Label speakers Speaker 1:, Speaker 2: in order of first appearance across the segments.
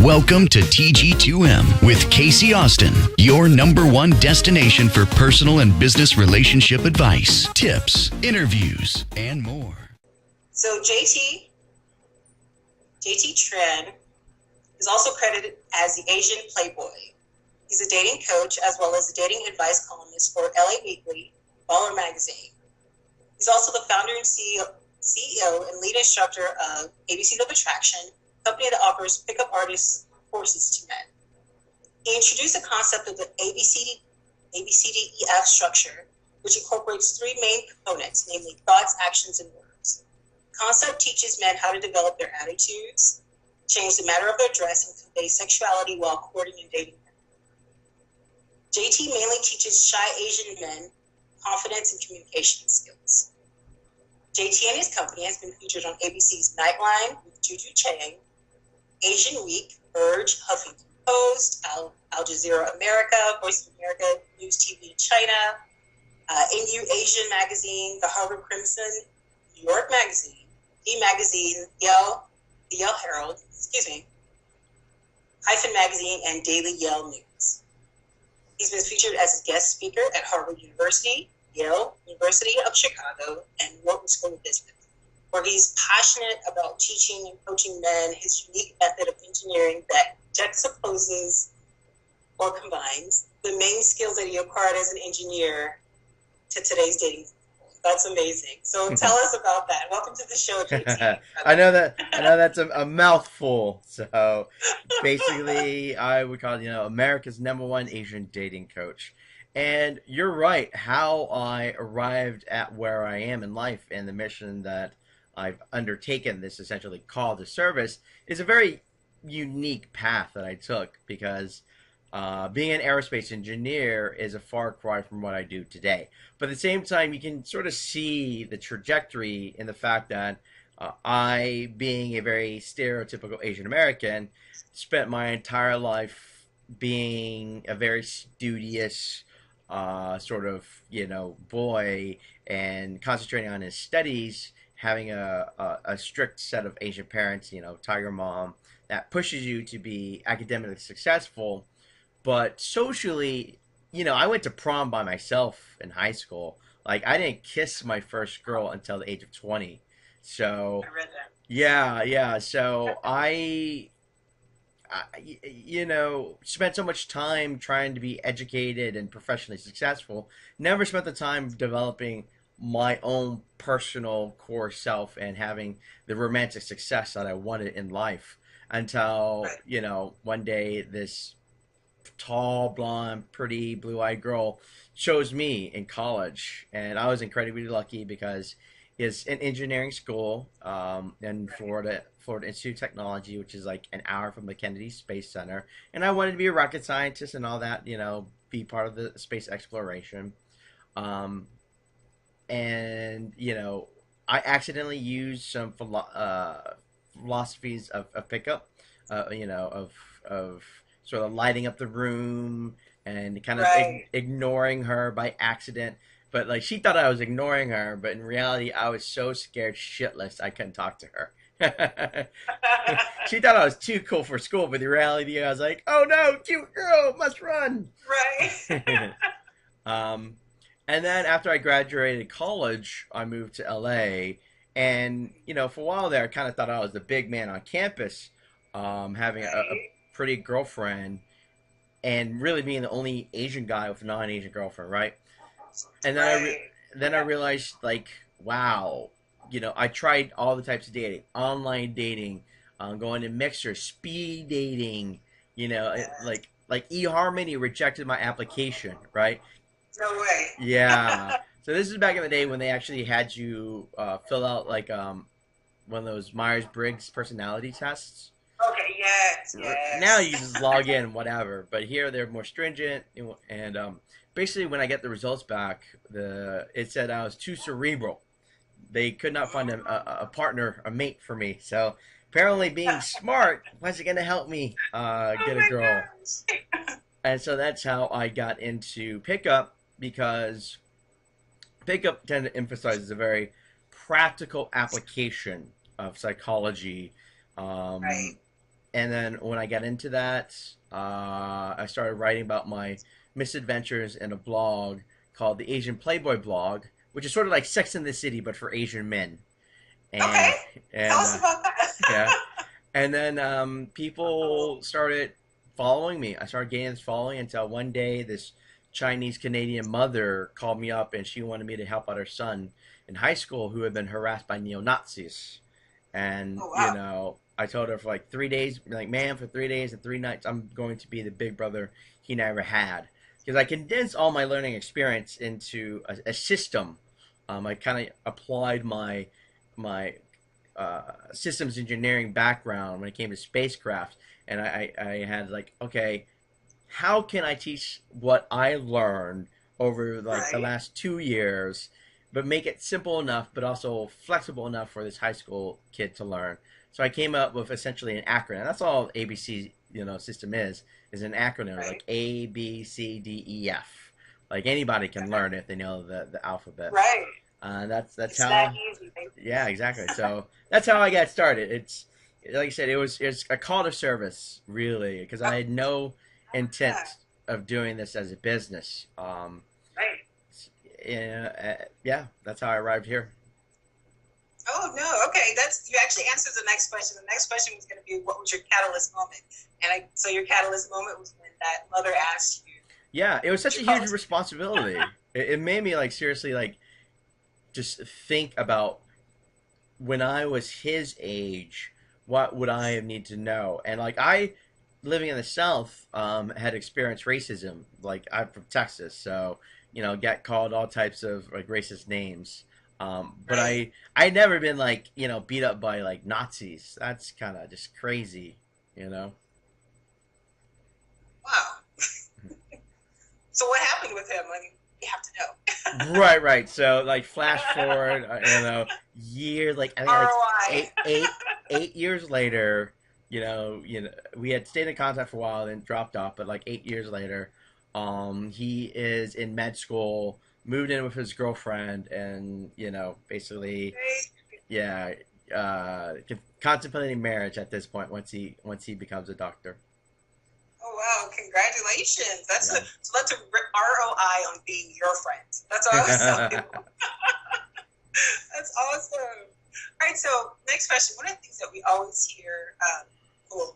Speaker 1: Welcome to TG2M with KayeCee Austin, your #1 destination for personal and business relationship advice, tips, interviews, and more.
Speaker 2: So JT Tran is also credited as the Asian Playboy. He's a dating coach as well as a dating advice columnist for LA Weekly, Baller Magazine. He's also the founder and CEO and lead instructor of ABC of Attraction, a company that offers pickup artists courses to men. He introduced the concept of the ABCDEF structure, which incorporates three main components, namely thoughts, actions, and words. The concept teaches men how to develop their attitudes, change the matter of their dress, and convey sexuality while courting and dating men. JT mainly teaches shy Asian men confidence and communication skills. JT and his company has been featured on ABC's Nightline with Juju Chang, Asian Week, Verge, Huffington Post, Al Jazeera America, Voice of America, News TV in China, NU Asian Magazine, the Harvard Crimson, New York Magazine, E Magazine, the Yale Herald, Hyphen Magazine, and Daily Yale News. He's been featured as a guest speaker at Harvard University, Yale University of Chicago, and Wharton School of Business, where he's passionate about teaching and coaching men his unique method of engineering that juxtaposes or combines the main skills that he acquired as an engineer to today's dating. That's amazing. So tell us about that. Welcome to the show, JT.
Speaker 3: I know that's a mouthful. So basically, I would call it, America's #1 Asian dating coach. And you're right. How I arrived at where I am in life and the mission that I've undertaken, this essentially call to service, is a very unique path that I took because being an aerospace engineer is a far cry from what I do today. But at the same time, you can sort of see the trajectory in the fact that I, being a very stereotypical Asian American, spent my entire life being a very studious boy and concentrating on his studies, having a strict set of Asian parents, tiger mom, that pushes you to be academically successful. But socially, I went to prom by myself in high school. Like, I didn't kiss my first girl until the age of 20. So,
Speaker 2: I read that.
Speaker 3: yeah. So I spent so much time trying to be educated and professionally successful, never spent the time developing my own personal core self and having the romantic success that I wanted in life until, one day this tall, blonde, pretty, blue-eyed girl chose me in college. And I was incredibly lucky because it's an engineering school in Florida Institute of Technology, which is like an hour from the Kennedy Space Center. And I wanted to be a rocket scientist and all that, be part of the space exploration. I accidentally used some philosophies of pickup, of sort of lighting up the room and kind of ignoring her by accident. But like, she thought I was ignoring her, but in reality, I was so scared shitless I couldn't talk to her. She thought I was too cool for school, but in reality, I was like, "Oh no, cute girl, must run!"
Speaker 2: Right.
Speaker 3: And then after I graduated college, I moved to LA, and for a while there, I kind of thought I was the big man on campus, having a pretty girlfriend, and really being the only Asian guy with a non-Asian girlfriend, right? And then I realized, like, wow, I tried all the types of dating, online dating, going to Mixer, speed dating, like eHarmony rejected my application, right?
Speaker 2: No way.
Speaker 3: Yeah. So this is back in the day when they actually had you fill out like one of those Myers-Briggs personality tests.
Speaker 2: Okay, yes.
Speaker 3: Now you just log in, whatever. But here they're more stringent, and basically when I get the results back, it said I was too cerebral. They could not find a partner, a mate for me. So apparently being smart wasn't going to help me get a girl. And so that's how I got into pickup, because pickup tend to emphasize a very practical application of psychology, And then when I got into that, I started writing about my misadventures in a blog called the Asian Playboy blog, which is sort of like Sex in the City but for Asian men.
Speaker 2: Okay.
Speaker 3: And
Speaker 2: Tell
Speaker 3: and
Speaker 2: us about that.
Speaker 3: yeah, and then people started following me. I started getting this following until one day this Chinese Canadian mother called me up and she wanted me to help out her son in high school who had been harassed by neo Nazis. And
Speaker 2: Oh, wow.
Speaker 3: I told her for like 3 days, like, man, for 3 days and 3 nights, I'm going to be the big brother he never had. Because I condensed all my learning experience into a system. I kind of applied my systems engineering background when it came to spacecraft, and I had like, okay, how can I teach what I learned over like the
Speaker 2: Right.
Speaker 3: last 2 years, but make it simple enough, but also flexible enough for this high school kid to learn. So I came up with essentially an acronym. That's all ABC, system is an acronym like
Speaker 2: Right.
Speaker 3: ABCDEF. Like anybody can learn it if they know the alphabet.
Speaker 2: Right.
Speaker 3: That's
Speaker 2: It's that
Speaker 3: how.
Speaker 2: easy, baby.
Speaker 3: Yeah, exactly. So that's how I got started. It's like I said, it's a call to service, really, because I had no intent
Speaker 2: Yeah.
Speaker 3: of doing this as a business.
Speaker 2: Right.
Speaker 3: Yeah, that's how I arrived here.
Speaker 2: Oh no. Okay. You actually answered the next question. The next question was going to be, what was your catalyst moment? So your catalyst moment was when that mother asked you.
Speaker 3: Yeah, it was such a
Speaker 2: You call
Speaker 3: huge
Speaker 2: us.
Speaker 3: responsibility. It made me like seriously like just think about when I was his age, what would I have need to know? And like I, living in the South, had experienced racism. Like I'm from Texas, so get called all types of like racist names. But
Speaker 2: Right.
Speaker 3: I never been like beat up by like Nazis. That's kind of just crazy, you know.
Speaker 2: Wow. So what happened with him? I mean, you have to know.
Speaker 3: Right. So like flash forward, years like I think like
Speaker 2: ROI.
Speaker 3: eight eight 8 years later, we had stayed in contact for a while, then dropped off. But like 8 years later, he is in med school, moved in with his girlfriend, and basically, yeah, contemplating marriage at this point once he becomes a doctor.
Speaker 2: Oh wow! Congratulations.
Speaker 3: Yeah.
Speaker 2: So that's a ROI on being your friend. That's what I was telling you. That's awesome. All right. So next question. One of the things that we always hear, well,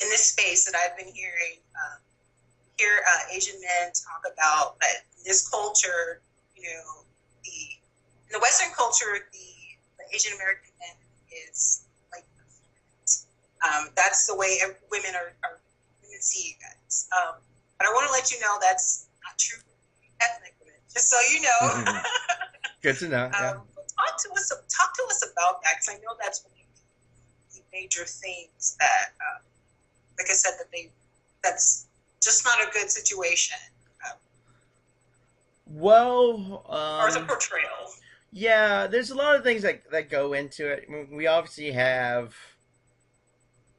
Speaker 2: in this space that I've been hear Asian men talk about that in this culture, in the Western culture, the Asian American men is like, that's the way women women see you guys. But I want to let you know that's not true for ethnic women. Just so you know.
Speaker 3: Good to know. Yeah.
Speaker 2: But talk to us about that, because I know that's one of the major things that, like I said, that's just not a good situation,
Speaker 3: Well,
Speaker 2: or as a portrayal.
Speaker 3: yeah, there's a lot of things that go into it. I mean, we obviously have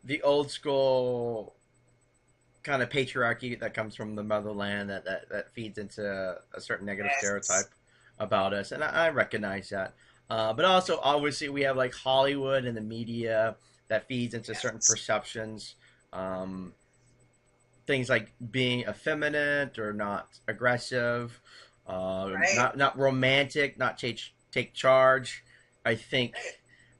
Speaker 3: the old school kind of patriarchy that comes from the motherland that feeds into a certain negative
Speaker 2: Yes.
Speaker 3: stereotype about us, and I recognize that. But also, obviously, we have like Hollywood and the media that feeds into certain
Speaker 2: Yes.
Speaker 3: perceptions. Things like being effeminate or not aggressive,
Speaker 2: Right.
Speaker 3: not romantic, not take charge. I think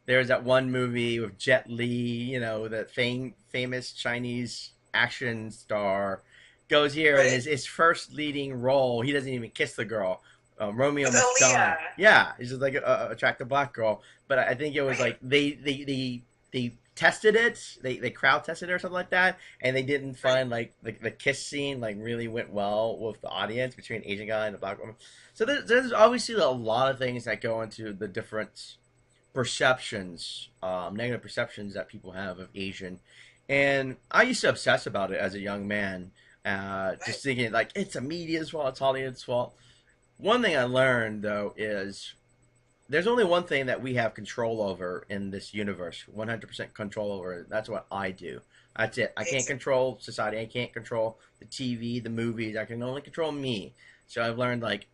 Speaker 3: there's that one movie with Jet Li, that famous Chinese action star, goes here and
Speaker 2: Right.
Speaker 3: his first leading role, he doesn't even kiss the girl. Romeo
Speaker 2: With
Speaker 3: must die.
Speaker 2: Aaliyah.
Speaker 3: Yeah, he's just like a attractive black girl. But I think it was
Speaker 2: Right.
Speaker 3: like they tested it, they crowd tested it or something like that, and they didn't find like the kiss scene like really went well with the audience between an Asian guy and a black woman. So there's obviously a lot of things that go into the different perceptions, negative perceptions that people have of Asian. And I used to obsess about it as a young man, just
Speaker 2: Right.
Speaker 3: thinking like it's a media's fault, it's Hollywood's fault. One thing I learned though is there's only one thing that we have control over in this universe, 100% control over it. That's what I do. That's it. I can't control society. I can't control the TV, the movies. I can only control me. So I've learned like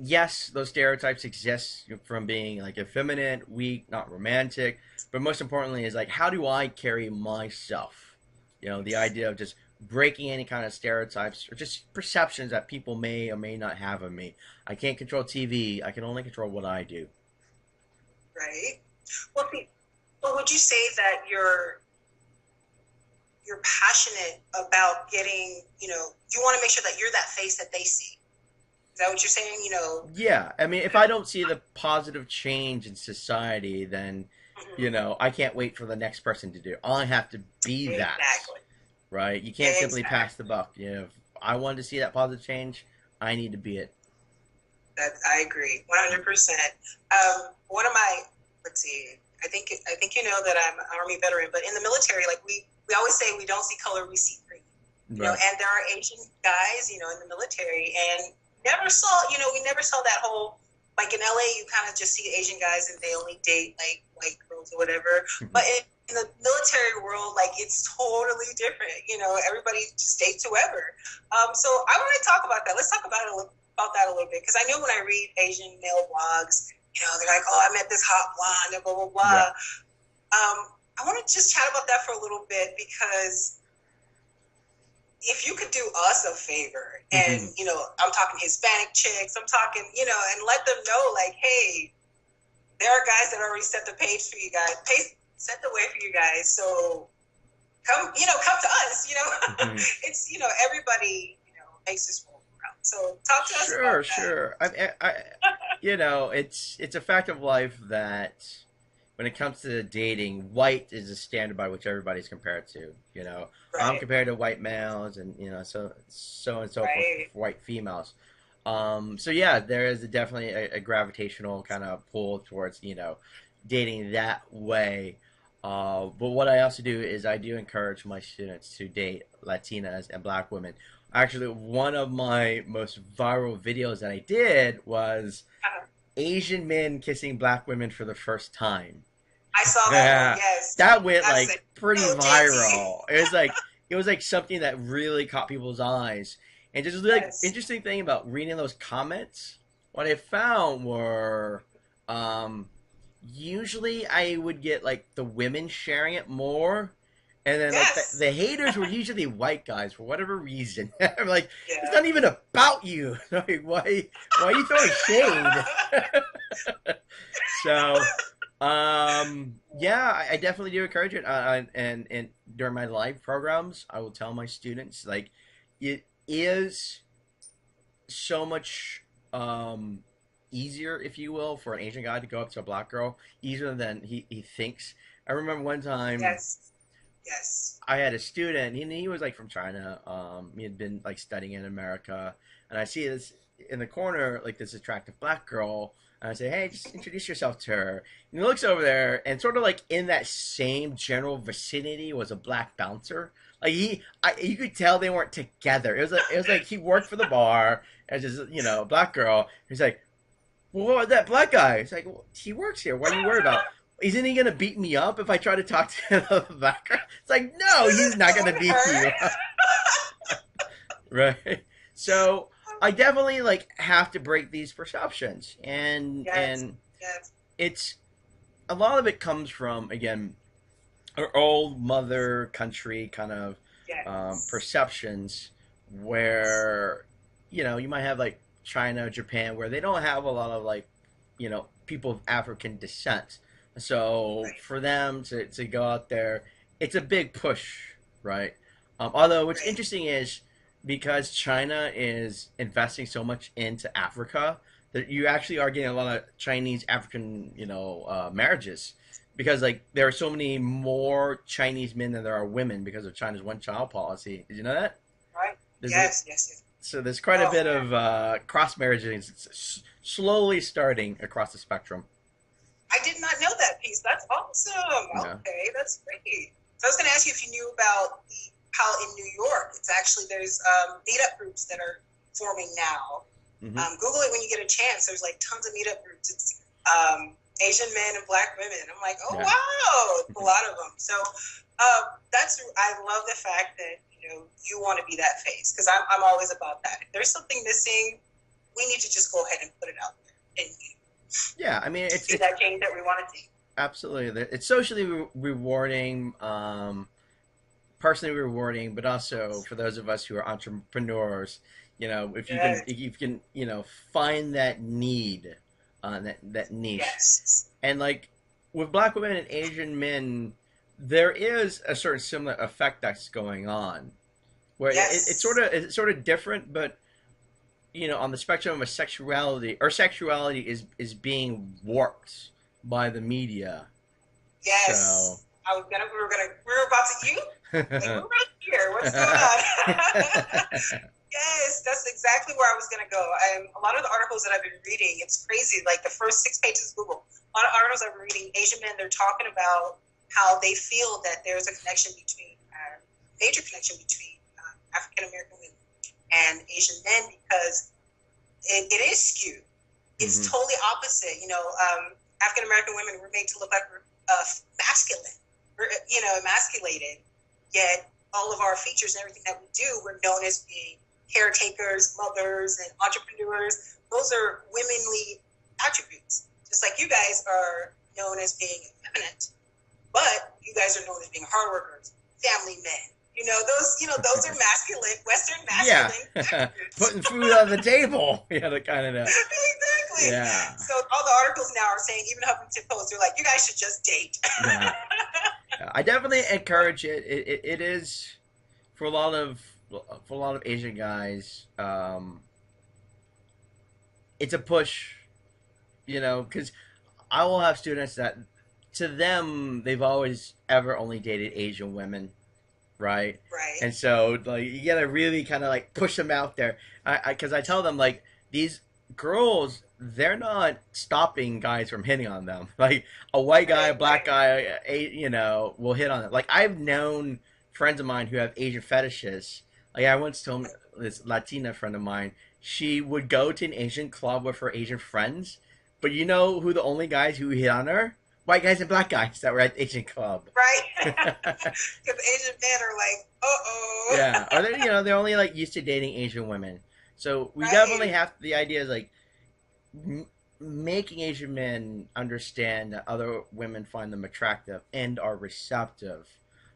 Speaker 3: yes, those stereotypes exist from being like effeminate, weak, not romantic, but most importantly is like how do I carry myself? You know, the idea of just breaking any kind of stereotypes or just perceptions that people may or may not have of me. I can't control TV. I can only control what I do.
Speaker 2: Right. Well, well, would you say that you're passionate about getting, you want to make sure that you're that face that they see? Is that what you're saying?
Speaker 3: Yeah, I mean, if I don't see the positive change in society, then I can't wait for the next person to do it. I have to be that.
Speaker 2: Exactly.
Speaker 3: Right? You can't simply pass the buck. If I wanted to see that positive change, I need to be it.
Speaker 2: I agree, 100%. One of my, let's see, I think you know that I'm an Army veteran, but in the military, like we always say we don't see color, we see green.
Speaker 3: Right.
Speaker 2: And there are Asian guys, in the military, and we never saw that whole, like in LA, you kind of just see Asian guys and they only date like white girls or whatever. But in the military world, like it's totally different. Everybody just dates whoever. So I want to talk about that. Let's talk about that a little bit, because I know when I read Asian male blogs, they're like, oh, I met this hot blonde, and blah blah blah. Right. I want to just chat about that for a little bit, because if you could do us a favor, and I'm talking Hispanic chicks, I'm talking, and let them know, like, hey, there are guys that already set the page for you guys, set the way for you guys. So come to us. It's everybody makes this world around. So talk to us about that.
Speaker 3: Sure. It's a fact of life that when it comes to dating, white is a standard by which everybody's compared to.
Speaker 2: Right.
Speaker 3: I'm compared to white males, and so and so
Speaker 2: Right.
Speaker 3: for white females. So yeah, there is definitely a gravitational kind of pull towards dating that way. But what I also do is I do encourage my students to date Latinas and Black women. Actually, one of my most viral videos that I did was Asian men kissing Black women for the first time.
Speaker 2: I saw that one, yes.
Speaker 3: That went
Speaker 2: That's
Speaker 3: pretty viral. It was like something that really caught people's eyes. And just interesting thing about reading those comments, what I found were usually I would get like the women sharing it more, and then like the haters were usually white guys for whatever reason. I'm like, it's not even about you. Like, why are you throwing shade? So, yeah, I definitely do encourage it. And during my live programs, I will tell my students, like, it is so much easier, if you will, for an Asian guy to go up to a Black girl, easier than he thinks. I remember one time, I had a student, he was like from China. He had been like studying in America, and I see this in the corner, like this attractive Black girl, and I say, hey, just introduce yourself to her. And he looks over there, and sort of like in that same general vicinity was a Black bouncer. Like you could tell they weren't together. It was like he worked for the bar as just Black girl. He's like, well, what, that Black guy? It's like, well, he works here. What are you worried about? Isn't he gonna beat me up if I try to talk to the Black guy? It's like, no, he's not gonna beat you up. Right. So I definitely have to break these perceptions, and it's a lot of it comes from, again, our old mother country kind of perceptions where you might have like China, Japan, where they don't have a lot of people of African descent. So for them to go out there, it's a big push, right? Although what's interesting is because China is investing so much into Africa, that you actually are getting a lot of Chinese African, marriages, because there are so many more Chinese men than there are women because of China's one-child policy. Did you know that?
Speaker 2: Right. Yes.
Speaker 3: So there's quite a bit of cross marriages slowly starting across the spectrum.
Speaker 2: I did not know that piece. That's awesome.
Speaker 3: Yeah.
Speaker 2: Okay, that's great. So I was going to ask you if you knew about how in New York, there's meetup groups that are forming now.
Speaker 3: Mm-hmm.
Speaker 2: Google it when you get a chance. There's tons of meetup groups. It's Asian men and Black women. I'm like, oh wow, a lot of them. So I love the fact that you want to be that face, because I'm always about that. If there's something missing, we need to just go ahead and put it out there and
Speaker 3: Yeah, I mean,
Speaker 2: see that change that we want to see.
Speaker 3: absolutely, it's socially rewarding, personally rewarding, but also for those of us who are entrepreneurs, if you can,
Speaker 2: Yes.
Speaker 3: if you can, find that need, that niche,
Speaker 2: Yes.
Speaker 3: and like with Black women and Asian men, there is a certain similar effect that's going on, where
Speaker 2: Yes.
Speaker 3: it's sort of different, but on the spectrum of sexuality, our sexuality is being warped by the media.
Speaker 2: Yes.
Speaker 3: So
Speaker 2: We were about to, like, we're right here. What's going on? Yes, that's exactly where I was going to go. A lot of the articles that I've been reading, it's crazy. Like the first 6 pages of Google, a lot of articles I've been reading, Asian men, they're talking about how they feel that there's a connection between, major connection between African American women and Asian men, because it is skewed. It's totally opposite. African American women were made to look like we're masculine. We're, emasculated. Yet all of our features and everything that we do, we're known as being caretakers, mothers, and entrepreneurs. Those are womanly attributes. Just like you guys are known as being effeminate, but you guys are known as being hard workers, family men. Those are masculine, Western masculine attributes.
Speaker 3: Putting food on the table. The kind of
Speaker 2: Exactly.
Speaker 3: Yeah.
Speaker 2: So all the articles now are saying, even Huffington Post, they're like, you guys should just date.
Speaker 3: Yeah. I definitely encourage it. It is for a lot of Asian guys. It's a push, because I will have students that, to them, they've always ever only dated Asian women, right?
Speaker 2: Right.
Speaker 3: And so, like, you gotta really kind of like push them out there. Because I tell them, like, these girls, they're not stopping guys from hitting on them. Like, a white guy, a black guy, will hit on them. Like, I've known friends of mine who have Asian fetishes. Like, I once told this Latina friend of mine, she would go to an Asian club with her Asian friends, but you know who the only guys who hit on her? White guys and black guys that were at the Asian club.
Speaker 2: Right. Because Asian men are like, uh-oh.
Speaker 3: Yeah. Or they're only like used to dating Asian women. So we
Speaker 2: Right.
Speaker 3: definitely have, the idea is like making Asian men understand that other women find them attractive and are receptive.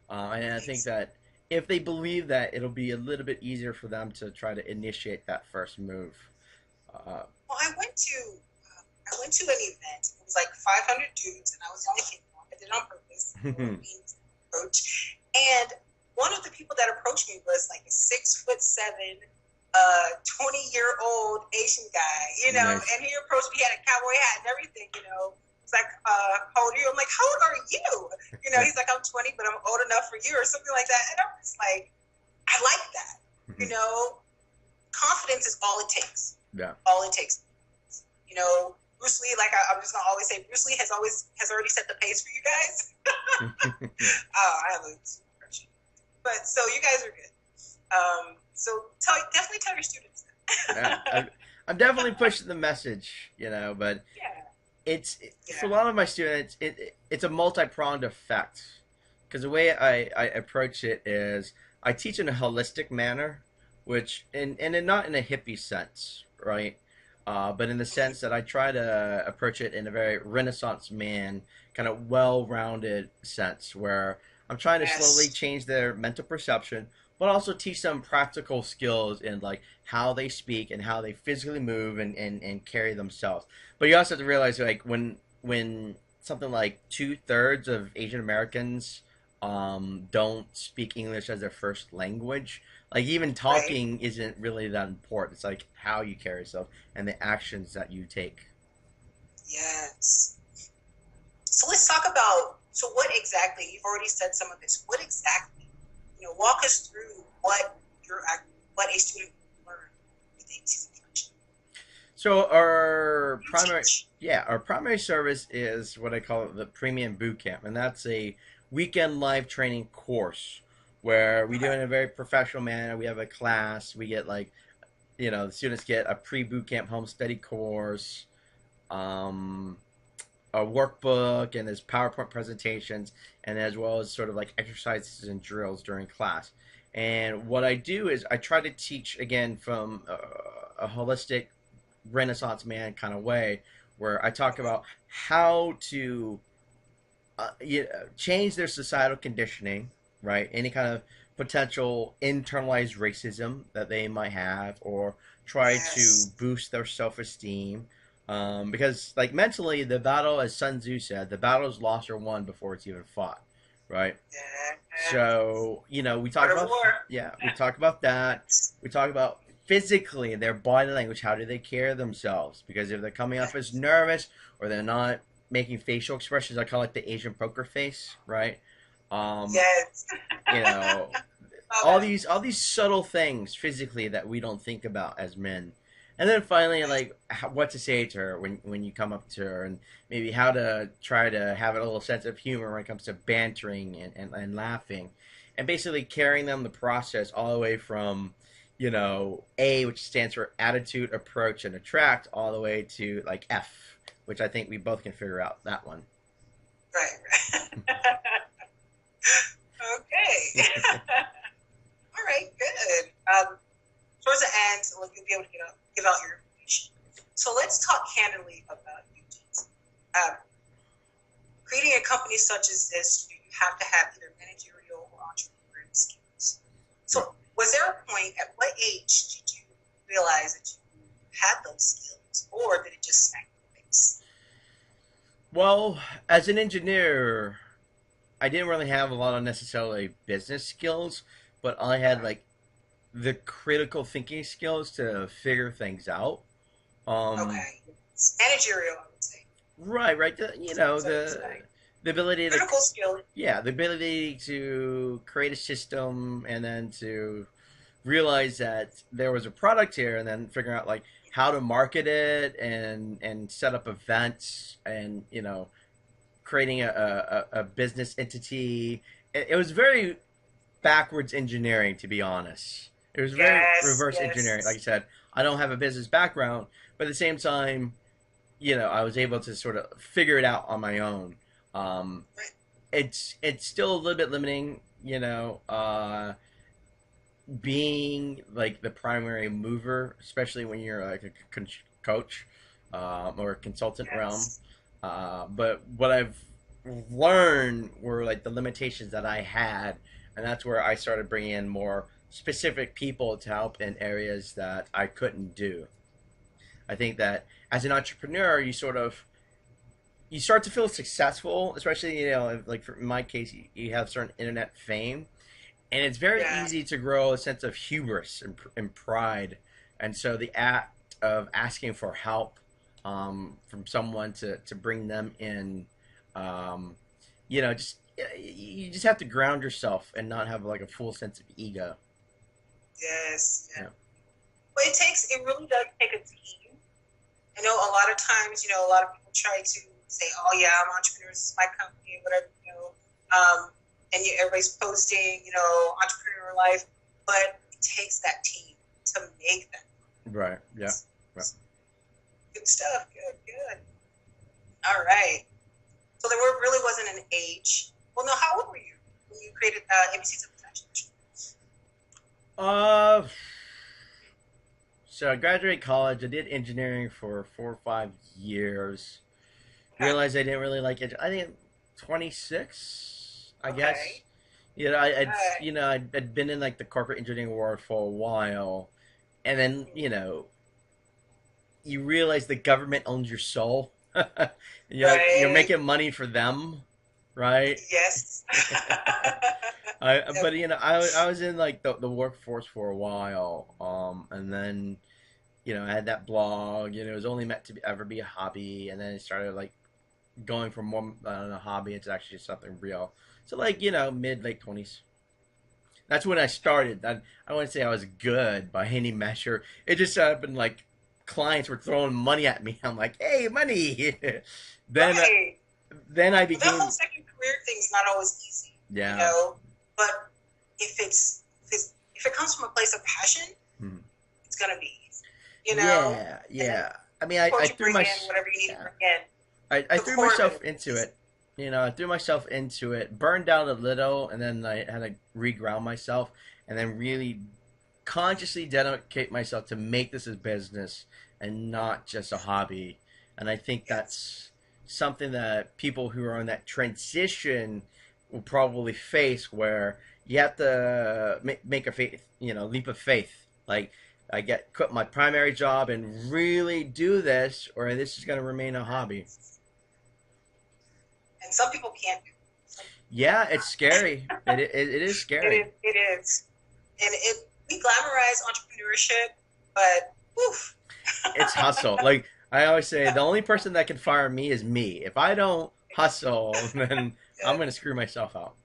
Speaker 3: And I think that if they believe that, it'll be a little bit easier for them to try to initiate that first move.
Speaker 2: Well, I went to an event. It was like 500 dudes, and I was the only female. I did it on purpose. Approach. And one of the people that approached me was like a 6'7", 20-year-old Asian guy,
Speaker 3: Nice.
Speaker 2: and he approached me, he had a cowboy hat and everything, It's like, how old are you? I'm like, how old are you? He's like, I'm 20, but I'm old enough for you, or something like that. And I'm just like, I like that. Confidence is all it takes.
Speaker 3: Yeah.
Speaker 2: All it takes. Bruce Lee, like I'm just gonna always say, Bruce Lee has already set the pace for you guys. I have a super impression. But so you guys are good. So definitely tell your students that.
Speaker 3: I'm definitely pushing the message, but
Speaker 2: Yeah.
Speaker 3: it's for a lot of my students, it's a multi-pronged effect. Because the way I approach it is I teach in a holistic manner, which and not in a hippie sense, right? But in the sense that I try to approach it in a very Renaissance man, kind of well-rounded sense, where I'm trying to slowly change their mental perception, but also teach them practical skills in like how they speak and how they physically move and carry themselves. But you also have to realize, like, when something like 2/3 of Asian Americans don't speak English as their first language, like even talking isn't really that important. It's like how you carry yourself and the actions that you take.
Speaker 2: Yes. So let's talk about, so what exactly, you've already said some of this, what exactly, walk us through what a student learned with ATC instruction.
Speaker 3: So our primary service is what I call the Premium Boot Camp, and that's a weekend live training course where we do it in a very professional manner. We have a class. We get the students get a pre-boot camp home study course, a workbook, and there's PowerPoint presentations, and as well as sort of like exercises and drills during class. And what I do is I try to teach, again, from a holistic Renaissance man kind of way, where I talk about how to change their societal conditioning, right? Any kind of potential internalized racism that they might have, or try to
Speaker 2: Yes.
Speaker 3: boost their self esteem. Because, like, mentally, the battle, as Sun Tzu said, the battle is lost or won before it's even fought, right?
Speaker 2: Yeah.
Speaker 3: So, we talk
Speaker 2: Art of
Speaker 3: about,
Speaker 2: war.
Speaker 3: yeah, we talk about that. We talk about physically their body language. How do they carry themselves? Because if they're coming off as
Speaker 2: Yes.
Speaker 3: nervous, or they're not making facial expressions, I call it the Asian poker face, right? Um,
Speaker 2: Yes.
Speaker 3: you know,
Speaker 2: Love
Speaker 3: all
Speaker 2: it.
Speaker 3: these subtle things physically that we don't think about as men. And then finally, like, what to say to her when you come up to her, and maybe how to try to have a little sense of humor when it comes to bantering and laughing, and basically carrying them the process all the way from, A, which stands for attitude, approach, and attract, all the way to, like, F, which I think we both can figure out that one.
Speaker 2: Right. Okay. All right. Good. Towards the end, you'll be able to give out your information. So let's talk candidly about you, James. Creating a company such as this, you have to have either managerial or entrepreneurial skills. So, was there a point, at what age did you realize that you had those skills, or did it just smack your face?
Speaker 3: Well, as an engineer, I didn't really have a lot of necessarily business skills, but I had, like, the critical thinking skills to figure things out. Um,
Speaker 2: Okay. Managerial, I would say.
Speaker 3: right.
Speaker 2: So it's like
Speaker 3: The ability to,
Speaker 2: critical skill.
Speaker 3: yeah, the ability to create a system, and then to realize that there was a product here, and then figuring out, like, how to market it, and set up events, and creating a business entity. It was very backwards engineering, to be honest. It was very
Speaker 2: Yes,
Speaker 3: reverse engineering. Like I
Speaker 2: yes.
Speaker 3: said, I don't have a business background, but at the same time, I was able to sort of figure it out on my own. Um,
Speaker 2: Right.
Speaker 3: it's still a little bit limiting, being like the primary mover, especially when you're like a coach, or a consultant realm.
Speaker 2: Yes.
Speaker 3: But what I've learned were, like, the limitations that I had, and that's where I started bringing in more specific people to help in areas that I couldn't do. I think that as an entrepreneur, you start to feel successful, especially, like, for in my case, you have certain internet fame, and it's very
Speaker 2: Yes.
Speaker 3: easy to grow a sense of hubris and pride. And so the act of asking for help, from someone to bring them in, um, just you just have to ground yourself and not have, like, a full sense of ego.
Speaker 2: Yes. Yeah.
Speaker 3: Yeah.
Speaker 2: Well, it really does take a team. I know a lot of times, a lot of people try to say, oh, yeah, I'm an entrepreneur, this is my company, whatever. And everybody's posting, entrepreneur life, but it takes that team to make that.
Speaker 3: Right. Yeah. Right.
Speaker 2: Good stuff. Good. All right. So there really wasn't an age. Well, no, how old were you when you created ABCs of Potential?
Speaker 3: Uh, so I graduated college. I did engineering for 4 or 5 years.
Speaker 2: Okay.
Speaker 3: Realized I didn't really like it. I think 26, I guess.
Speaker 2: Okay.
Speaker 3: I'd
Speaker 2: All right.
Speaker 3: I'd been in, like, the corporate engineering world for a while, and then you realize the government owns your soul. You're
Speaker 2: Right.
Speaker 3: making money for them, right?
Speaker 2: Yes.
Speaker 3: But I was in, like, the workforce for a while, and then I had that blog. It was only meant to ever be a hobby, and then it started, like, going from more than a hobby into actually something real. So, like, mid late 20s. That's when I started. I wouldn't say I was good by any measure. It just happened, like, clients were throwing money at me. I'm like, hey, money. then
Speaker 2: Right.
Speaker 3: then I
Speaker 2: But that
Speaker 3: became,
Speaker 2: whole second career thing's not always easy,
Speaker 3: yeah.
Speaker 2: But if it comes from a place of passion,
Speaker 3: Hmm.
Speaker 2: it's gonna be easy,
Speaker 3: Yeah,
Speaker 2: And then,
Speaker 3: yeah. I mean,
Speaker 2: of
Speaker 3: I
Speaker 2: course, you
Speaker 3: threw
Speaker 2: bring
Speaker 3: my
Speaker 2: in whatever you need to
Speaker 3: yeah.
Speaker 2: bring in.
Speaker 3: I
Speaker 2: The
Speaker 3: threw
Speaker 2: core of
Speaker 3: myself
Speaker 2: it
Speaker 3: into
Speaker 2: is
Speaker 3: it. I threw myself into it, burned out a little, and then I had to reground myself, and then really consciously dedicate myself to make this a business, and not just a hobby. And I think that's something that people who are on that transition will probably face, where you have to make a faith, leap of faith. Like, I get quit my primary job and really do this, or this is going to remain a hobby.
Speaker 2: And some people can't do it.
Speaker 3: Yeah, it's scary. It is scary.
Speaker 2: It is. And we glamorize entrepreneurship, but oof.
Speaker 3: It's hustle. Like I always say, the only person that can fire me is me. If I don't hustle, then I'm going to screw myself out.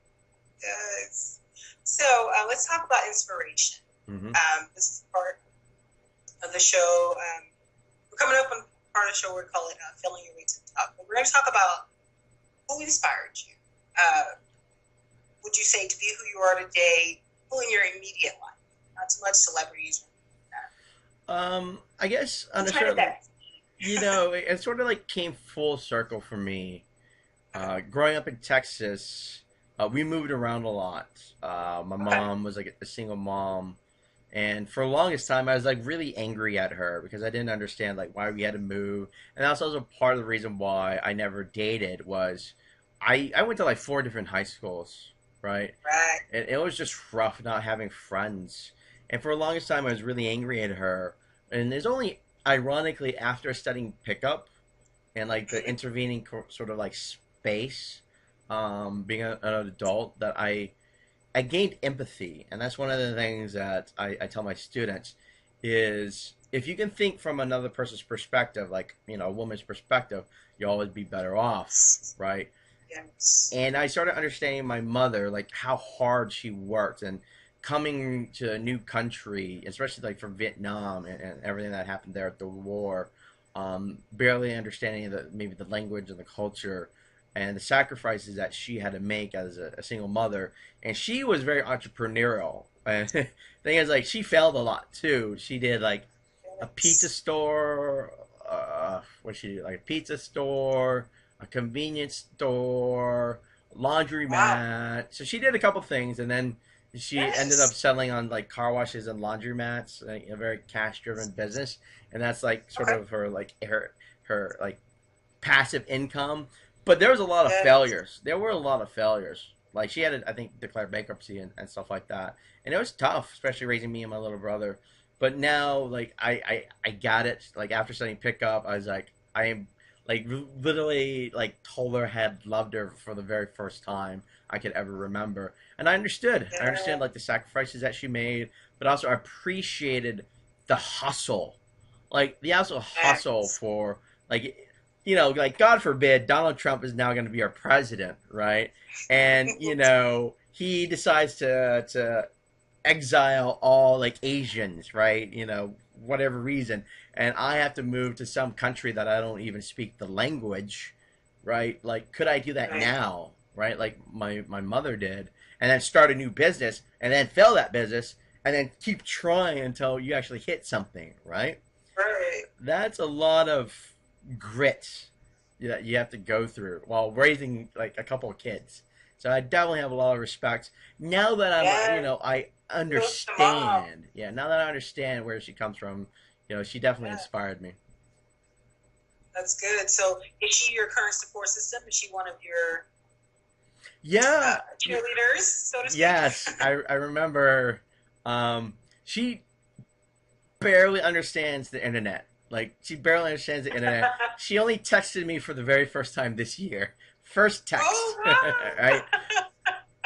Speaker 2: Yes. So let's talk about inspiration.
Speaker 3: Mm-hmm.
Speaker 2: This is part of the show. We're coming up on part of the show. We call it Filling Your Way to the Top. But we're going to talk about who inspired you. Would you say to be who you are today, who in your immediate life? Not so much celebrities.
Speaker 3: I guess on a certain, it sort of like came full circle for me. Growing up in Texas, we moved around a lot. My mom was like a single mom, and for the longest time, I was like really angry at her because I didn't understand like why we had to move, and that's also part of the reason why I never dated. Was I went to like 4 different high schools, right?
Speaker 2: Right.
Speaker 3: And it was just rough not having friends. And for the longest time, I was really angry at her. And there's only, ironically, after studying pickup and like the intervening sort of like space, being an adult, that I gained empathy. And that's one of the things that I tell my students is, if you can think from another person's perspective, like, a woman's perspective, you'll always be better off, right?
Speaker 2: Yes.
Speaker 3: And I started understanding my mother, like how hard she worked, and coming to a new country, especially like from Vietnam and everything that happened there at the war, barely understanding maybe the language and the culture and the sacrifices that she had to make as a single mother. And she was very entrepreneurial. And the thing is, like, she failed a lot too. She did like a pizza store, what she did, like a pizza store, a convenience store, laundromat. Wow. So she did a couple things, and then she ended up settling on like car washes and laundromats, like a very cash-driven business, and that's like sort of her like passive income. But there was a lot of failures. There were a lot of failures. Like, she had to, I think, declare bankruptcy and stuff like that, and it was tough, especially raising me and my little brother. But now, like, I got it. Like, after studying pickup, I was like, I am like literally like told her I had loved her for the very first time I could ever remember. And I understood. I understand like the sacrifices that she made, but also I appreciated the hustle. Like the actual hustle for like, like, God forbid Donald Trump is now going to be our president, right? And he decides to exile all like Asians, right? Whatever reason, and I have to move to some country that I don't even speak the language, right? Like, could I do that now, right? Like my mother did, and then start a new business, and then fail that business, and then keep trying until you actually hit something, right?
Speaker 2: Right.
Speaker 3: That's a lot of grit that you have to go through while raising like a couple of kids. So I definitely have a lot of respect now that I understand. Yeah, now that I understand where she comes from, she definitely inspired me.
Speaker 2: That's good. So is she your current support system? Is she one of your cheerleaders, so to speak?
Speaker 3: Yes, I remember. She barely understands the internet. Like, she barely understands the internet. She only texted me for the very first time this year. First text, right?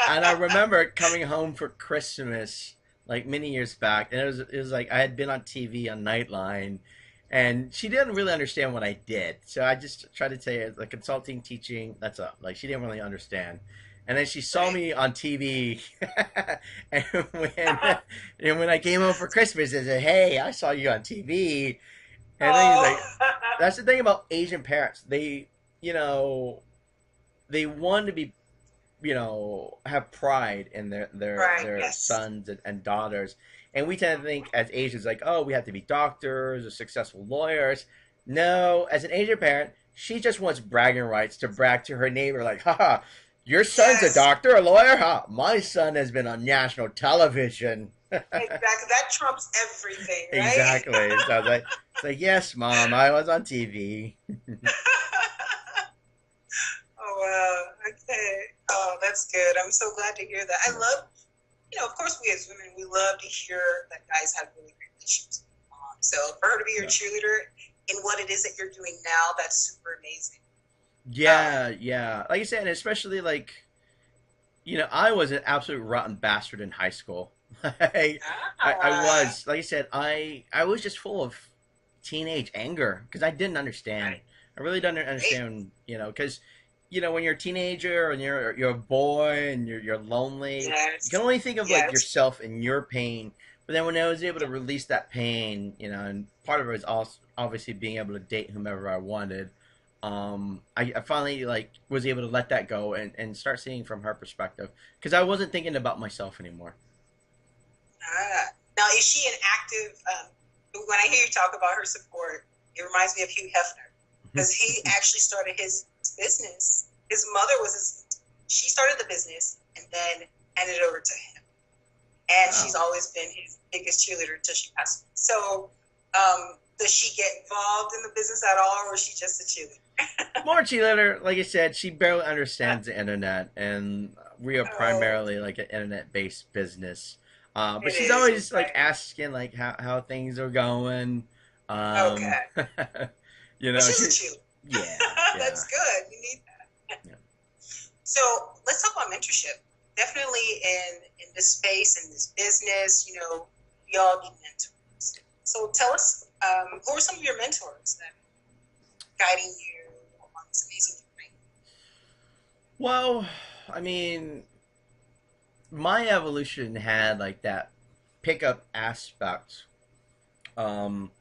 Speaker 3: And I remember coming home for Christmas, like many years back, and it was like I had been on TV on Nightline, and she didn't really understand what I did. So I just tried to tell her the consulting, teaching, that's up. Like, she didn't really understand. And then she saw me on TV, and when I came home for Christmas, I said, "Hey, I saw you on TV." And then he's like, that's the thing about Asian parents. They want to be, have pride in their sons and daughters. And we tend to think as Asians, like, oh, we have to be doctors or successful lawyers. No, as an Asian parent, she just wants bragging rights to brag to her neighbor, like, haha, Your son's a
Speaker 2: Yes,
Speaker 3: doctor, a lawyer? Huh? My son has been on national television.
Speaker 2: exactly. That trumps everything, right?
Speaker 3: Exactly. So I was like, it's like, yes, mom, I was on TV.
Speaker 2: Oh, wow. Okay. Oh, that's good. I'm so glad to hear that. I love, of course, we as women, we love to hear that guys have really great relationships with mom. So for her to be your
Speaker 3: Yeah.
Speaker 2: cheerleader in what it is that you're doing now, that's super amazing.
Speaker 3: Yeah, yeah. Like I said, especially like, I was an absolute rotten bastard in high school. I
Speaker 2: Ah,
Speaker 3: was, like I said, I was just full of teenage anger because I didn't understand.
Speaker 2: right.
Speaker 3: I really didn't
Speaker 2: Great.
Speaker 3: understand, because when you're a teenager and you're a boy and you're lonely, you can
Speaker 2: Yes.
Speaker 3: only think of like
Speaker 2: Yes.
Speaker 3: yourself and your pain. But then when I was able to release that pain, and part of it was also obviously being able to date whomever I wanted. I finally like was able to let that go and start seeing from her perspective because I wasn't thinking about myself anymore.
Speaker 2: Now, is she an active? When I hear you talk about her support, it reminds me of Hugh Hefner because he actually started his business. His mother was she started the business and then handed it over to him, and she's
Speaker 3: Wow.
Speaker 2: always been his biggest cheerleader until she passed away. So, does she get involved in the business at all, or is she just a cheerleader?
Speaker 3: More cheerleader, like I said, she barely understands the internet, and we are
Speaker 2: Oh,
Speaker 3: primarily like an internet-based business. But
Speaker 2: it
Speaker 3: she's
Speaker 2: is. You're
Speaker 3: always like
Speaker 2: right.
Speaker 3: asking like how things are going. Um,
Speaker 2: Okay,
Speaker 3: you
Speaker 2: but
Speaker 3: know,
Speaker 2: she's a
Speaker 3: she,
Speaker 2: cheerleader.
Speaker 3: yeah, yeah,
Speaker 2: That's good. You need that.
Speaker 3: yeah.
Speaker 2: So let's talk about mentorship. Definitely in this space, in this business, we all need mentors. So tell us, who are some of your mentors that are guiding you on this amazing journey?
Speaker 3: Well, I mean, my evolution had like that pickup aspect. Um,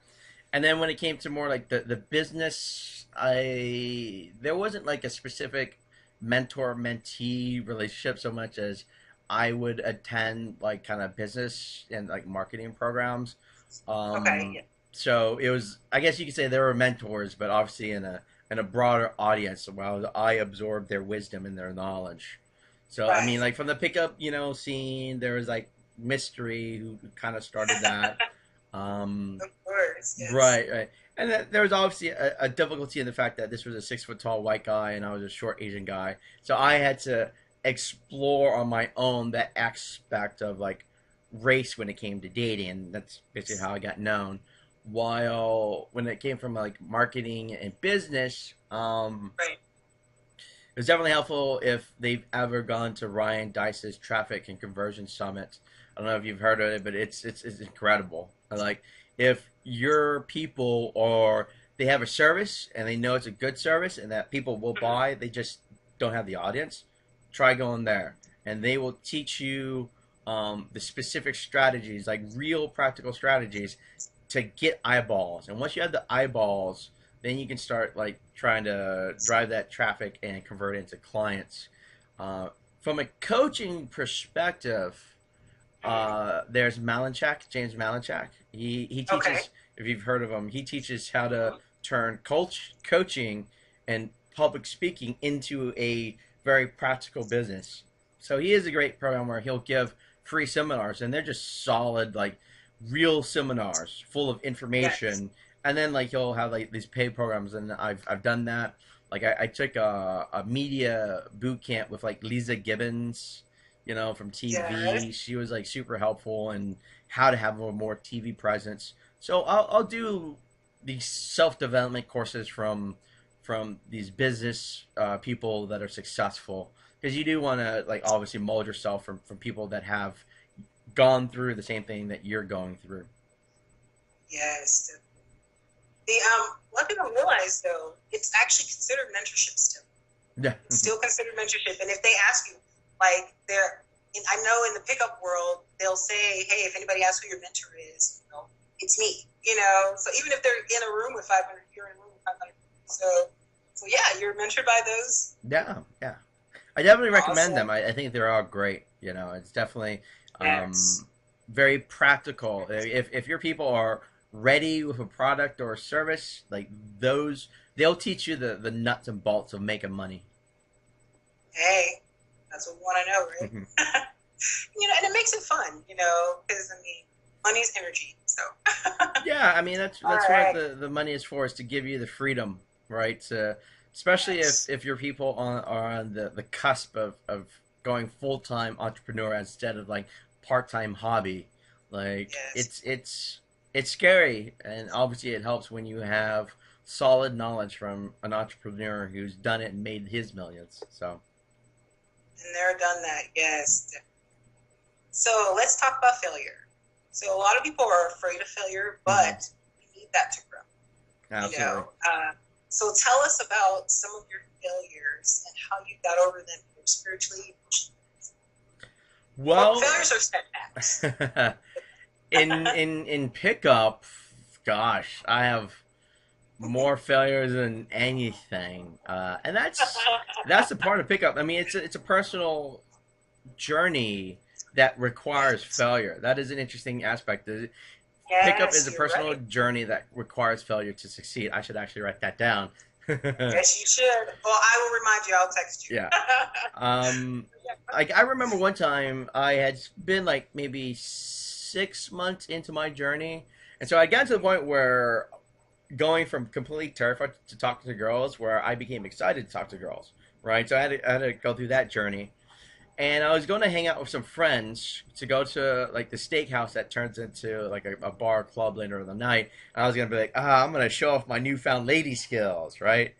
Speaker 3: and then when it came to more like the business, I there wasn't like a specific mentor mentee relationship so much as I would attend like kind of business and like marketing programs.
Speaker 2: Okay,
Speaker 3: Um,
Speaker 2: yeah,
Speaker 3: so it was, I guess you could say, there were mentors, but obviously in a broader audience. While I absorbed their wisdom and their knowledge. So I mean,
Speaker 2: right.
Speaker 3: like from the pickup, scene, there was like Mystery who kind of started that.
Speaker 2: Of course, yes.
Speaker 3: Right, right. And there was obviously a difficulty in the fact that this was a 6 foot tall white guy and I was a short Asian guy. So I had to explore on my own that aspect of like race when it came to dating. And that's basically how I got known. While when it came from like marketing and business,
Speaker 2: Right.
Speaker 3: it was definitely helpful if they've ever gone to Ryan Dice's Traffic and Conversion Summit. I don't know if you've heard of it, but it's incredible. Like if your people or they have a service and they know it's a good service and that people will
Speaker 2: Mhm.
Speaker 3: buy, they just don't have the audience. Try going there, and they will teach you the specific strategies, like real practical strategies, to get eyeballs. And once you have the eyeballs, then you can start like trying to drive that traffic and convert it into clients. From a coaching perspective, there's Malinchak, James Malinchak. He
Speaker 2: Okay.
Speaker 3: teaches, if you've heard of him, he teaches how to turn coaching and public speaking into a very practical business. So he is a great program where he'll give free seminars, and they're just solid, like real seminars full of
Speaker 2: Yes.
Speaker 3: information. And then like he'll have like these paid programs, and I've done that. Like I took a media boot camp with like Lisa Gibbons, from
Speaker 2: Yes.
Speaker 3: TV. She was like super helpful and how to have a more TV presence. So I'll do these self development courses from these business people that are successful because you do want to like obviously mold yourself from people that have gone through the same thing that you're going through.
Speaker 2: Yes. The one thing I realized though, it's actually considered mentorship still.
Speaker 3: Yeah.
Speaker 2: It's still considered mentorship. And if they ask you, like I know in the pickup world, they'll say, "Hey, if anybody asks who your mentor is, it's me." So even if they're in a room with 500, you're in a room with 500. So yeah, you're mentored by those.
Speaker 3: Yeah, yeah. I definitely recommend them.
Speaker 2: Awesome.
Speaker 3: I think they're all great. It's definitely
Speaker 2: Yes.
Speaker 3: very practical. If your people are ready with a product or a service, like those, they'll teach you the nuts and bolts of making money.
Speaker 2: Hey. That's what we want to know, right? And it makes it fun, because money's energy. So.
Speaker 3: Yeah, I mean that's
Speaker 2: right.
Speaker 3: what the money is for, is to give you the freedom, right? Especially if your people are on the cusp of going full-time entrepreneur instead of like part-time hobby. Like it's scary, and obviously it helps when you have solid knowledge from an entrepreneur who's done it and made his millions. So.
Speaker 2: And they're done that, yes. So let's talk about failure. So a lot of people are afraid of failure, but we need that to grow.
Speaker 3: Absolutely.
Speaker 2: So tell us about some of your failures and how you got over them spiritually.
Speaker 3: Well,
Speaker 2: failures are setbacks.
Speaker 3: in pickup, gosh, I have more failures than anything, and that's the part of pickup. I mean, it's a personal journey that requires failure. That is an interesting aspect. Pickup is a personal journey that requires failure to succeed. I should actually write that down.
Speaker 2: Yes, you should. Well, I will remind you. I'll text you.
Speaker 3: Yeah. Like I remember one time I had been like maybe 6 months into my journey, and so I got to the point where going from completely terrified to talk to girls, where I became excited to talk to girls. Right. So I had to go through that journey. And I was going to hang out with some friends to go to like the steakhouse that turns into like a bar club later in the night. And I was going to be like, I'm going to show off my newfound lady skills, right?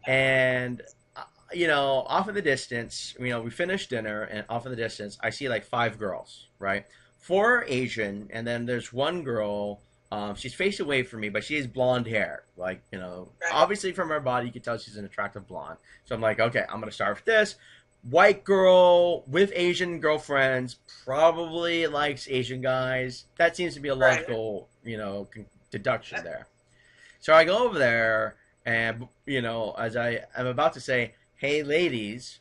Speaker 3: And, off in the distance, we finished dinner, and off in the distance, I see like 5 girls, right? 4 are Asian, and then there's one girl, she's faced away from me, but she has blonde hair. Like, obviously from her body, you can tell she's an attractive blonde. So I'm like, okay, I'm going to start with this. White girl with Asian girlfriends, probably likes Asian guys. That seems to be a logical, deduction there. So I go over there, and as I am about to say, "Hey, ladies,"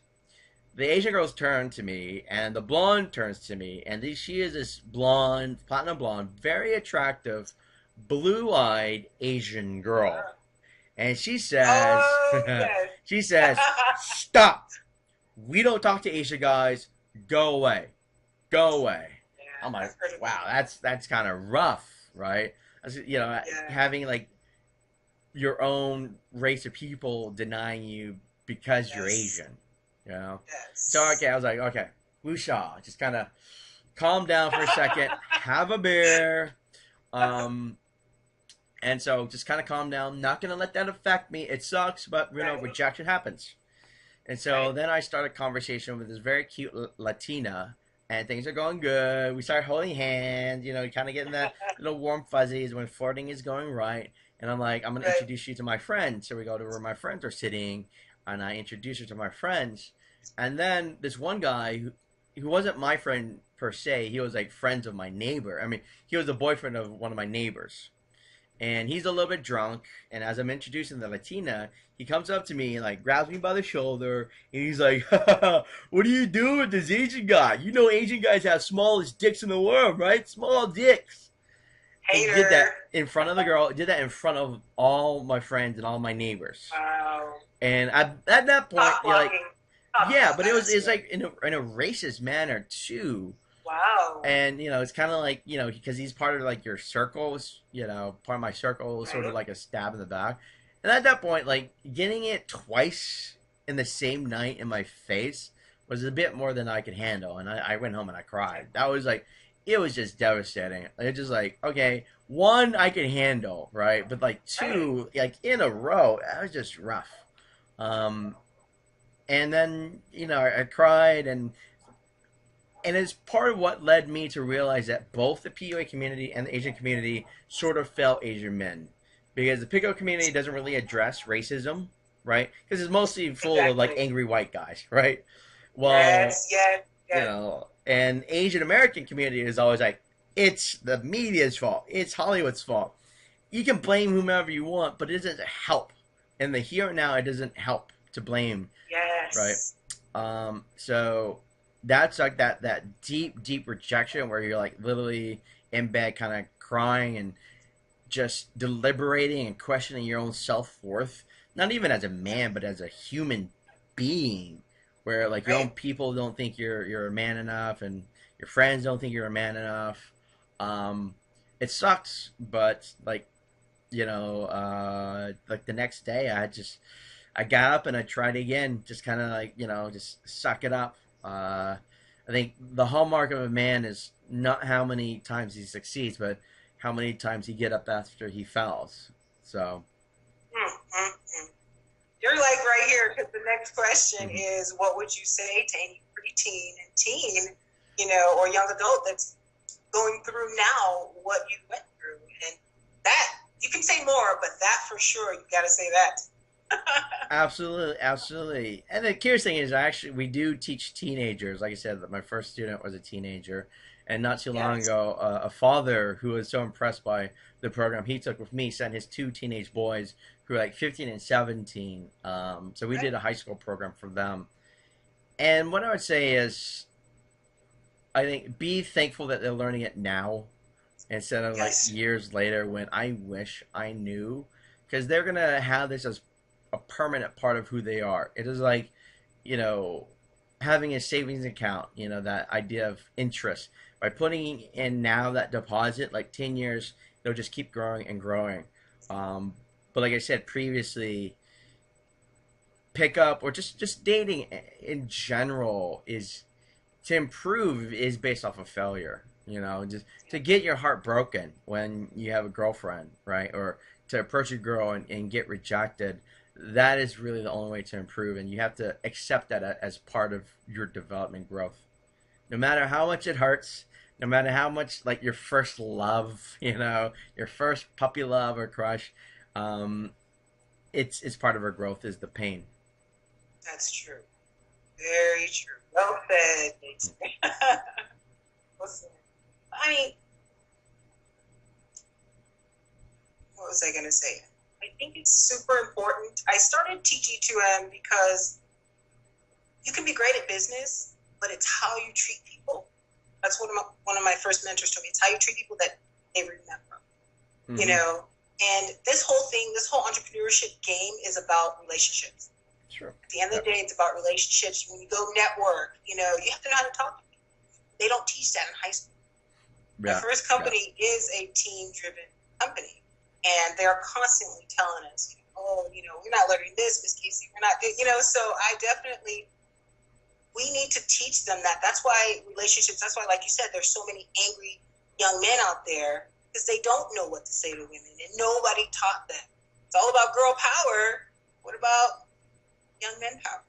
Speaker 3: the Asian girls turn to me, and the blonde turns to me, and she is this blonde, platinum blonde, very attractive, blue-eyed Asian girl, and she says, she says, "Stop. We don't talk to Asian guys. Go away. Go away."
Speaker 2: Yeah,
Speaker 3: I'm like, wow, that's kind of rough, right? Having like your own race of people denying you because you're Asian, So okay, I was like, okay, woosha, just kind of calm down for a second, have a beer, and so just kind of calm down. Not gonna let that affect me. It sucks, but rejection happens. And so then I started a conversation with this very cute Latina, and things are going good. We start holding hands, kind of getting that little warm fuzzies when flirting is going right. And I'm like, I'm going to introduce you to my friends. So we go to where my friends are sitting, and I introduce her to my friends. And then this one guy who wasn't my friend per se, he was like friends of my neighbor. I mean, he was the boyfriend of one of my neighbors. And he's a little bit drunk, and as I'm introducing the Latina, he comes up to me and like grabs me by the shoulder, and he's like, "What are you doing with this Asian guy? You know Asian guys have smallest dicks in the world, right? Small dicks."
Speaker 2: Hater.
Speaker 3: He did that in front of the girl. He did that in front of all my friends and all my neighbors.
Speaker 2: Wow.
Speaker 3: And at that point, you're like, yeah, but it's like in a racist manner too.
Speaker 2: Wow.
Speaker 3: And it's kind of like because he's part of like your circles, part of my circle was sort of like a stab in the back. And at that point, like getting it twice in the same night in my face was a bit more than I could handle, and I went home and I cried. That was like, it was just devastating. It just like, okay, 1 I could handle, right, but like 2, like in a row, that was just rough. And then I cried, and it's part of what led me to realize that both the PUA community and the Asian community sort of fail Asian men. Because the pickup community doesn't really address racism, right? Because it's mostly full of like angry white guys, right? Well, and Asian American community is always like, it's the media's fault. It's Hollywood's fault. You can blame whomever you want, but it doesn't help. In the here and now, it doesn't help to blame.
Speaker 2: Yes.
Speaker 3: Right? So that's like that deep rejection where you're like literally in bed kind of crying and just deliberating and questioning your own self-worth, not even as a man but as a human being, where like your own people don't think you're a man enough, and your friends don't think you're a man enough. It sucks, but like like the next day I got up and I tried again, just kind of like just suck it up. I think the hallmark of a man is not how many times he succeeds, but how many times he get up after he falls. So.
Speaker 2: You're like right here, because the next question is, what would you say to any preteen and teen, or young adult that's going through now what you went through? And that, you can say more, but that for sure, you got to say that.
Speaker 3: Absolutely, absolutely. And the curious thing is, actually, we do teach teenagers. Like I said, my first student was a teenager. And not too long ago, a father who was so impressed by the program he took with me sent his 2 teenage boys who were like 15 and 17. So we did a high school program for them. And what I would say is, I think, be thankful that they're learning it now instead of like years later when I wish I knew. Because they're going to have this as a permanent part of who they are. It is like, having a savings account, that idea of interest. By putting in now that deposit, like 10 years, they'll just keep growing and growing. But like I said previously, pickup or just dating in general is to improve is based off of failure. Just to get your heart broken when you have a girlfriend, right? Or to approach a girl and get rejected. That is really the only way to improve, and you have to accept that as part of your development growth. No matter how much it hurts, no matter how much like your first love, your first puppy love or crush, it's part of our growth is the pain.
Speaker 2: That's true. Very true. Well said. Listen, I mean, what was I going to say? I think it's super important. I started TG2M because you can be great at business, but it's how you treat people. That's one of my first mentors told me. It's how you treat people that they remember. And this whole entrepreneurship game is about relationships.
Speaker 3: Sure.
Speaker 2: At the end of the day, it's about relationships. When you go network, you have to know how to talk to people. They don't teach that in high school.
Speaker 3: Yeah.
Speaker 2: My first company is a team-driven company, and they're constantly telling us, we're not learning this, Miss KayeCee. We're not good. So we need to teach them that. That's why relationships, that's why, like you said, there's so many angry young men out there because they don't know what to say to women and nobody taught them. It's all about girl power. What about young men power?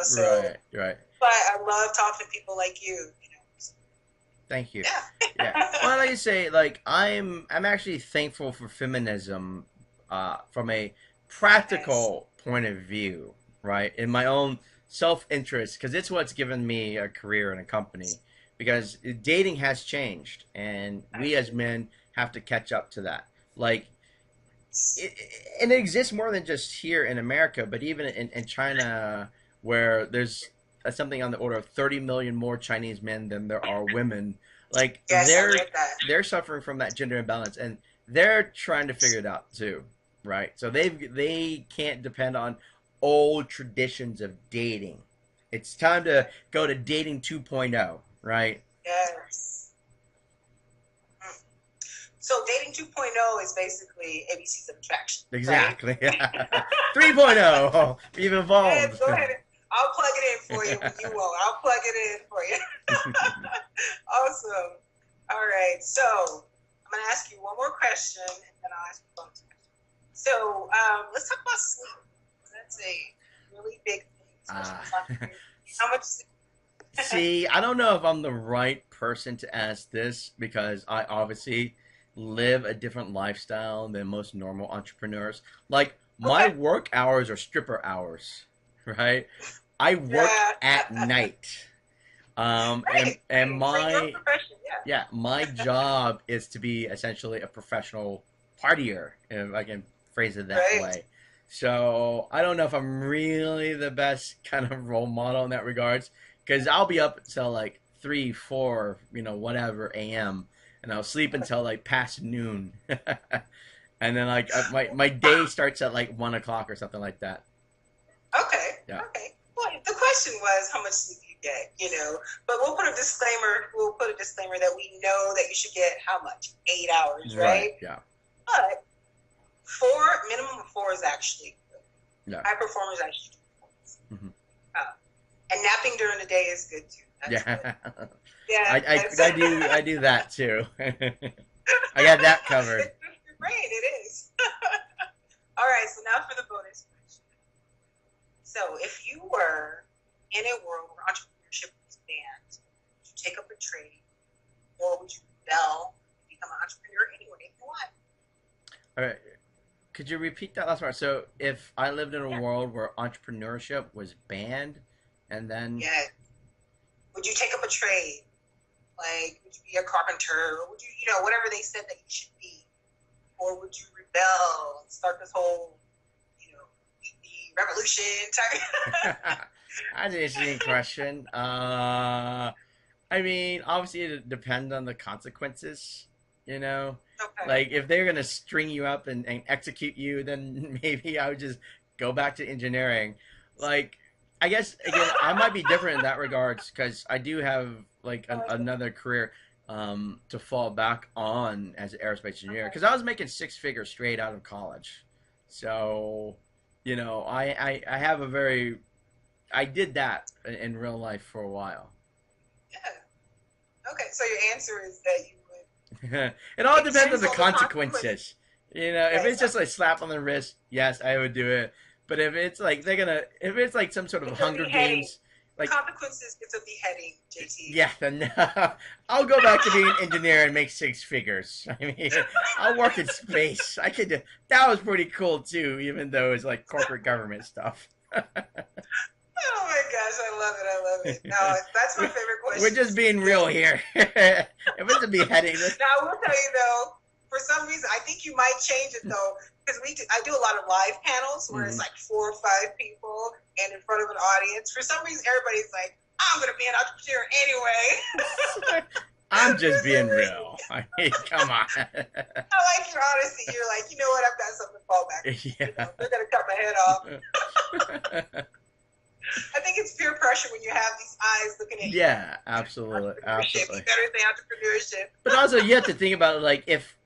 Speaker 2: So
Speaker 3: right.
Speaker 2: But I love talking to people like you.
Speaker 3: Thank you.
Speaker 2: Yeah.
Speaker 3: Well, like you say, like I'm actually thankful for feminism from a practical point of view, right? In my own self-interest, because it's what's given me a career in a company. Because dating has changed, and we as men have to catch up to that. Like, it exists more than just here in America, but even in China, where there's something on the order of 30 million more Chinese men than there are women. Like, they're suffering from that gender imbalance, and they're trying to figure it out too, right? So they can't depend on old traditions of dating. It's time to go to dating 2.0, right?
Speaker 2: Yes. So dating 2.0 is basically ABCs of attraction.
Speaker 3: Exactly.
Speaker 2: Right?
Speaker 3: 3.0, we've evolved.
Speaker 2: Yes, go ahead. I'll plug it in for you when you won't. I'll plug it in for you. Awesome. All right. So I'm going to ask you one more question, and then I'll ask you one question. So let's talk about sleep. That's a really big thing. How much sleep?
Speaker 3: See, I don't know if I'm the right person to ask this because I obviously live a different lifestyle than most normal entrepreneurs. Like, my work hours are stripper hours, right? I work at night. And my my job is to be essentially a professional partier, if I can phrase it that way. So I don't know if I'm really the best kind of role model in that regards, because I'll be up until like 3, 4, whatever a.m. and I'll sleep until like past noon, and then like my day starts at like 1 o'clock or something like that.
Speaker 2: Okay.
Speaker 3: Yeah.
Speaker 2: Okay. Well, the question was how much sleep you get, but we'll put a disclaimer that we know that you should get how much? 8 hours, right?
Speaker 3: Yeah.
Speaker 2: But minimum of 4 is actually good.
Speaker 3: Yeah.
Speaker 2: High performers actually do 4.
Speaker 3: Mhm.
Speaker 2: And napping during the day is good too. That's
Speaker 3: Yeah.
Speaker 2: good. Yeah.
Speaker 3: I do that too. I got that covered.
Speaker 2: It's good for your brain, it is. All right, so now for the bonus question. So if you were in a world where entrepreneurship was banned, would you take up a trade, or would you rebel and become an entrepreneur anyway? Why?
Speaker 3: All right. Could you repeat that last part? So if I lived in a world where entrepreneurship was banned, and then...
Speaker 2: Yeah. Would you take up a trade? Like, would you be a carpenter? Or would you, whatever they said that you should be? Or would you rebel and start this whole, the revolution type?
Speaker 3: That's an interesting question. I mean, obviously it depends on the consequences,
Speaker 2: Okay.
Speaker 3: Like, if they're going to string you up and execute you, then maybe I would just go back to engineering. Like, I guess, again, I might be different in that regards because I do have, like, another career to fall back on as an aerospace engineer. Because I was making 6 figures straight out of college. So, I have I did that in real life for a while.
Speaker 2: Yeah. Okay, so your answer is that you would...
Speaker 3: It all depends on the consequences. If it's just like slap on the wrist, yes, I would do it. But if it's like if it's like some sort of Hunger Games, like
Speaker 2: consequences, it's a beheading, JT.
Speaker 3: Yeah, then I'll go back to being an engineer and make 6 figures. I mean, I'll work in space. I could do that. Was pretty cool too, even though it's like corporate government stuff.
Speaker 2: Oh my gosh, I love it. No, that's my favorite question.
Speaker 3: We're just being real here. If it's a beheading.
Speaker 2: Now, I will tell you though, for some reason, I think you might change it though, because I do a lot of live panels where it's like 4 or 5 people and in front of an audience. For some reason, everybody's like, I'm going to be an entrepreneur anyway.
Speaker 3: I'm just being real. I mean, come on.
Speaker 2: I like your honesty. You're like, you know what? I've got something to fall back on.
Speaker 3: Yeah.
Speaker 2: They're going to cut my head off. I think it's peer pressure when you have these eyes looking at you.
Speaker 3: Yeah, absolutely.
Speaker 2: You better say entrepreneurship.
Speaker 3: But also, you have to think about it, like, if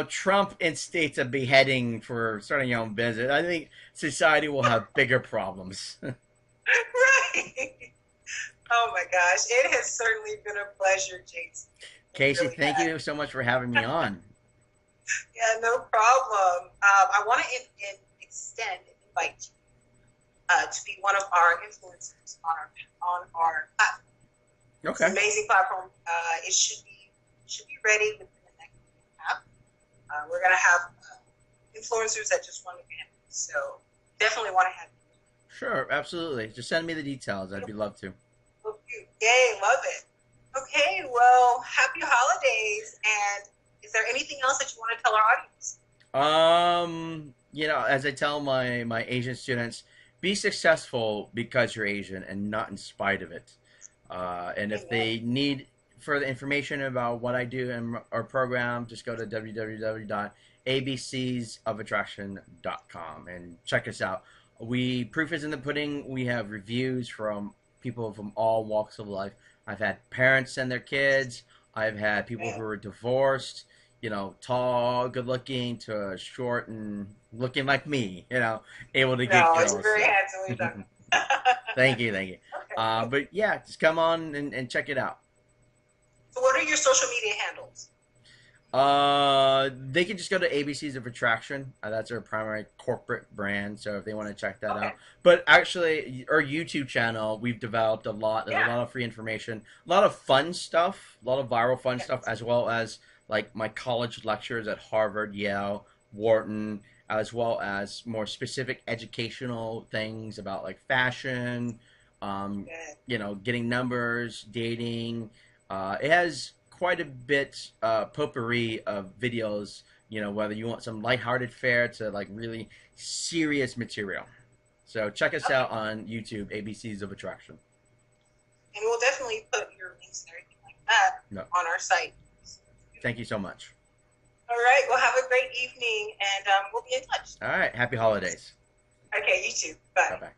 Speaker 3: Trump instates a beheading for starting your own business, I think society will have bigger problems.
Speaker 2: Right. Oh my gosh, it has certainly been a pleasure, JT.
Speaker 3: KayeCee,
Speaker 2: really
Speaker 3: thank you so much for having me on.
Speaker 2: Yeah, no problem. I want to invite you to be one of our influencers on our platform.
Speaker 3: Okay.
Speaker 2: It's an amazing platform. It should be ready within the next week. We're going to have influencers that just want to be in. So definitely want to have you.
Speaker 3: Sure, absolutely. Just send me the details. I'd be love to.
Speaker 2: Yay, love it. Okay, well, happy holidays. And is there anything else that you want to tell our audience?
Speaker 3: As I tell my Asian students, be successful because you're Asian and not in spite of it. And if they need further information about what I do in our program, just go to www.abcsofattraction.com and check us out. Proof is in the pudding. We have reviews from people from all walks of life. I've had parents send their kids. I've had people who are divorced, tall, good looking to short and looking like me, able to get girls.
Speaker 2: You're very handsome.
Speaker 3: Thank you.
Speaker 2: Okay.
Speaker 3: But yeah, just come on and check it out.
Speaker 2: So what are your social media handles?
Speaker 3: They can just go to ABCs of Attraction. That's our primary corporate brand. So if they want to check that out, but actually our YouTube channel, we've developed a lot. There's a lot of free information, a lot of fun stuff, a lot of viral fun stuff, as well as like my college lectures at Harvard, Yale, Wharton, as well as more specific educational things about like fashion, getting numbers, dating. It has quite a bit potpourri of videos, whether you want some lighthearted fare to like really serious material. So check us out on YouTube, ABCs of Attraction.
Speaker 2: And we'll definitely put your links and everything like that on our site.
Speaker 3: Thank you so much.
Speaker 2: All right. Well, have a great evening, and we'll be in touch.
Speaker 3: All right. Happy holidays.
Speaker 2: Okay. You too. Bye.
Speaker 3: Bye-bye.